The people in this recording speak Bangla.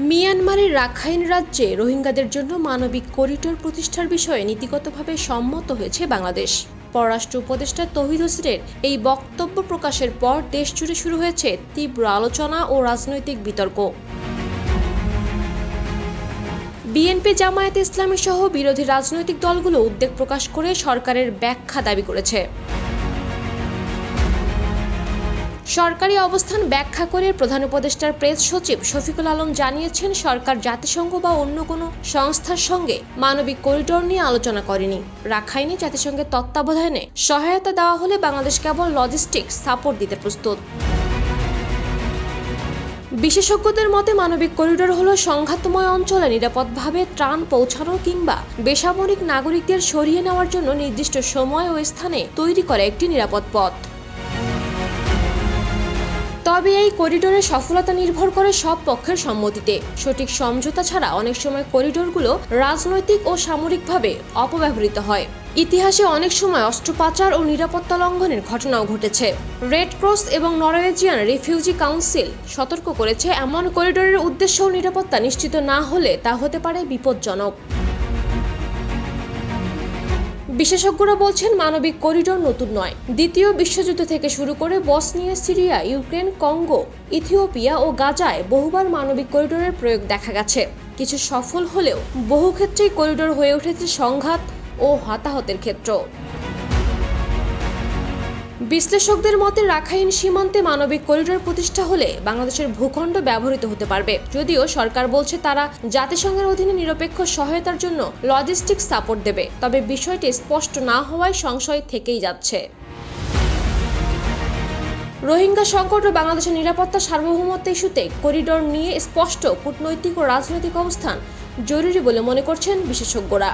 মিয়ানমারের রাখাইন রাজ্যে রোহিঙ্গাদের জন্য মানবিক করিডোর প্রতিষ্ঠার বিষয়ে নীতিগতভাবে সম্মত হয়েছে বাংলাদেশ। পররাষ্ট্র উপদেষ্টা তৌহিদ হোসেনের এই বক্তব্য প্রকাশের পর দেশজুড়ে শুরু হয়েছে তীব্র আলোচনা ও রাজনৈতিক বিতর্ক। বিএনপি, জামায়াতে ইসলামী সহ বিরোধী রাজনৈতিক দলগুলো উদ্বেগ প্রকাশ করে সরকারের ব্যাখ্যা দাবি করেছে। সরকারি অবস্থান ব্যাখ্যা করে প্রধান উপদেষ্টার প্রেস সচিব শফিকুল আলম জানিয়েছেন, সরকার জাতিসংঘ বা অন্য কোনো সংস্থার সঙ্গে মানবিক করিডোর নিয়ে আলোচনা করেনি। রাখাইনে জাতিসংঘের তত্ত্বাবধানে সহায়তা দেওয়া হলে বাংলাদেশ কেবল লজিস্টিক সাপোর্ট দিতে প্রস্তুত। বিশেষজ্ঞদের মতে মানবিক করিডোর হলো সংঘাতময় অঞ্চলে নিরাপদভাবে ত্রাণ পৌঁছানো কিংবা বেসামরিক নাগরিকদের সরিয়ে নেওয়ার জন্য নির্দিষ্ট সময় ও স্থানে তৈরি করা একটি নিরাপদ পথ। তবে এই করিডোরের সফলতা নির্ভর করে সব পক্ষের সম্মতিতে। সঠিক সমঝোতা ছাড়া অনেক সময় করিডোরগুলো রাজনৈতিক ও সামরিকভাবে অপব্যবহৃত হয়। ইতিহাসে অনেক সময় অস্ত্র পাচার ও নিরাপত্তা লঙ্ঘনের ঘটনাও ঘটেছে। রেড ক্রস এবং নরওয়েজিয়ান রিফিউজি কাউন্সিল সতর্ক করেছে, এমন করিডোরের উদ্দেশ্য ও নিরাপত্তা নিশ্চিত না হলে তা হতে পারে বিপজ্জনক। বিশেষজ্ঞরা বলছেন, মানবিক করিডোর নতুন নয়। দ্বিতীয় বিশ্বযুদ্ধ থেকে শুরু করে Bosnia, Syria, Ukraine, Congo, Ethiopia ও গাজায় বহুবার মানবিক করিডোরের প্রয়োগ দেখা গেছে। কিছু সফল হলেও বহু ক্ষেত্রেই করিডোর হয়ে উঠেছে সংঘাত ও হতাহতের ক্ষেত্র। বিশ্লেষকদের মতে রাখাইন সীমান্তে মানবিক করিডোর প্রতিষ্ঠা হলে বাংলাদেশের ভূখণ্ড ব্যবহৃত হতে পারবে। যদিও সরকার বলছে তারা জাতিসংঘের অধীনে নিরপেক্ষ সহায়তার জন্য লজিস্টিক সাপোর্ট দেবে, তবে বিষয়টি স্পষ্ট না হওয়ায় সংশয় থেকেই যাচ্ছে। রোহিঙ্গা সংকট ও বাংলাদেশের নিরাপত্তা সার্বভৌমত্ব ইস্যুতে করিডোর নিয়ে স্পষ্ট কূটনৈতিক ও রাজনৈতিক অবস্থান জরুরি বলে মনে করছেন বিশেষজ্ঞরা।